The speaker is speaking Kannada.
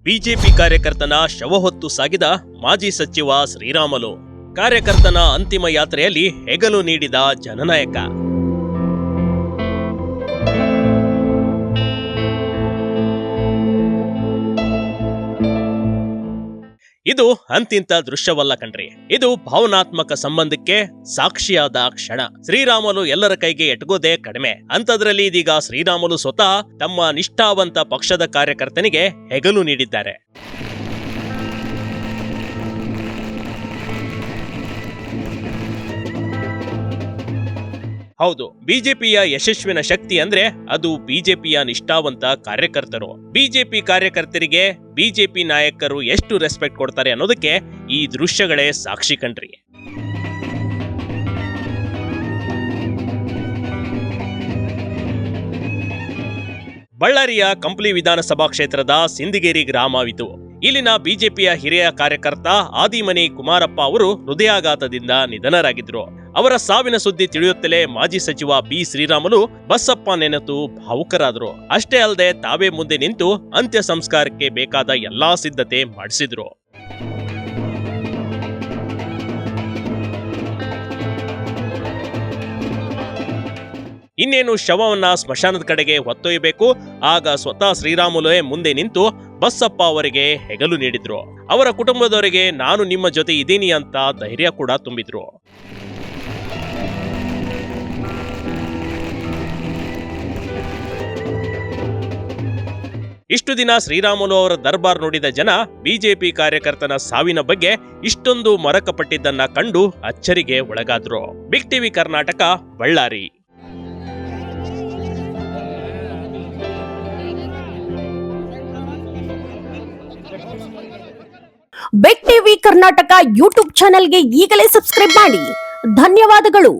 ಬಿಜೆಪಿ ಕಾರ್ಯಕರ್ತನ ಶವ ಹೊತ್ತು ಸಾಗಿದ ಮಾಜಿ ಸಚಿವ ಶ್ರೀರಾಮುಲು. ಕಾರ್ಯಕರ್ತನ ಅಂತಿಮ ಯಾತ್ರೆಯಲ್ಲಿ ಹೆಗಲು ನೀಡಿದ ಜನನಾಯಕ. ಇದು ಅಂತಿಂತ ದೃಶ್ಯವಲ್ಲ ಕಣ್ರಿ, ಇದು ಭಾವನಾತ್ಮಕ ಸಂಬಂಧಕ್ಕೆ ಸಾಕ್ಷಿಯಾದ ಕ್ಷಣ. ಶ್ರೀರಾಮುಲು ಎಲ್ಲರ ಕೈಗೆ ಎಟಗೋದೇ ಕಡಿಮೆ. ಅಂಥದ್ರಲ್ಲಿ ಇದೀಗ ಶ್ರೀರಾಮುಲು ಸ್ವತಃ ತಮ್ಮ ನಿಷ್ಠಾವಂತ ಪಕ್ಷದ ಕಾರ್ಯಕರ್ತನಿಗೆ ಹೆಗಲು ನೀಡಿದ್ದಾರೆ. ಹೌದು, ಬಿಜೆಪಿಯ ಯಶಸ್ವಿನ ಶಕ್ತಿ ಅಂದ್ರೆ ಅದು ಬಿಜೆಪಿಯ ನಿಷ್ಠಾವಂತ ಕಾರ್ಯಕರ್ತರು. ಬಿಜೆಪಿ ಕಾರ್ಯಕರ್ತರಿಗೆ ಬಿಜೆಪಿ ನಾಯಕರು ಎಷ್ಟು ರೆಸ್ಪೆಕ್ಟ್ ಕೊಡ್ತಾರೆ ಅನ್ನೋದಕ್ಕೆ ಈ ದೃಶ್ಯಗಳೇ ಸಾಕ್ಷಿ ಕಣ್ರಿ. ಬಳ್ಳಾರಿಯ ಕಂಪ್ಲಿ ವಿಧಾನಸಭಾ ಕ್ಷೇತ್ರದ ಸಿಂದಿಗೇರಿ ಗ್ರಾಮವಿದು. ಇಲ್ಲಿನ ಬಿಜೆಪಿಯ ಹಿರಿಯ ಕಾರ್ಯಕರ್ತ ಆದಿಮನಿ ಕುಮಾರಪ್ಪ ಅವರು ಹೃದಯಾಘಾತದಿಂದ ನಿಧನರಾಗಿದ್ರು. ಅವರ ಸಾವಿನ ಸುದ್ದಿ ತಿಳಿಯುತ್ತಲೇ ಮಾಜಿ ಸಚಿವ ಬಿ ಶ್ರೀರಾಮುಲು ಬಸಪ್ಪ ನೆನೆತು ಭಾವುಕರಾದರು. ಅಷ್ಟೇ ಅಲ್ಲದೆ ತಾವೇ ಮುಂದೆ ನಿಂತು ಅಂತ್ಯ ಸಂಸ್ಕಾರಕ್ಕೆ ಬೇಕಾದ ಎಲ್ಲಾ ಸಿದ್ಧತೆ ಮಾಡಿಸಿದ್ರು. ಇನ್ನೇನು ಶವವನ್ನ ಸ್ಮಶಾನದ ಕಡೆಗೆ ಹೊತ್ತೊಯ್ಯಬೇಕು. ಆಗ ಸ್ವತಃ ಶ್ರೀರಾಮುಲುವೇ ಮುಂದೆ ನಿಂತು ಬಸಪ್ಪ ಅವರಿಗೆ ಹೆಗಲು ನೀಡಿದ್ರು. ಅವರ ಕುಟುಂಬದವರಿಗೆ ನಾನು ನಿಮ್ಮ ಜೊತೆ ಇದ್ದೀನಿ ಅಂತ ಧೈರ್ಯ ಕೂಡ ತುಂಬಿದ್ರು. ಇಷ್ಟು ದಿನ ಶ್ರೀರಾಮುಲು ಅವರ ದರ್ಬಾರ್ ನೋಡಿದ ಜನ ಬಿಜೆಪಿ ಕಾರ್ಯಕರ್ತನ ಸಾವಿನ ಬಗ್ಗೆ ಇಷ್ಟೊಂದು ಮರಕಪಟ್ಟಿದ್ದನ್ನ ಕಂಡು ಅಚ್ಚರಿಗೆ ಒಳಗಾದ್ರು. Big TV Karnataka, Ballari. Big TV Karnataka YouTube ಚಾನೆಲ್ಗೆ ಈಗಲೇ ಸಬ್ಸ್ಕ್ರೈಬ್ ಮಾಡಿ. ಧನ್ಯವಾದಗಳು.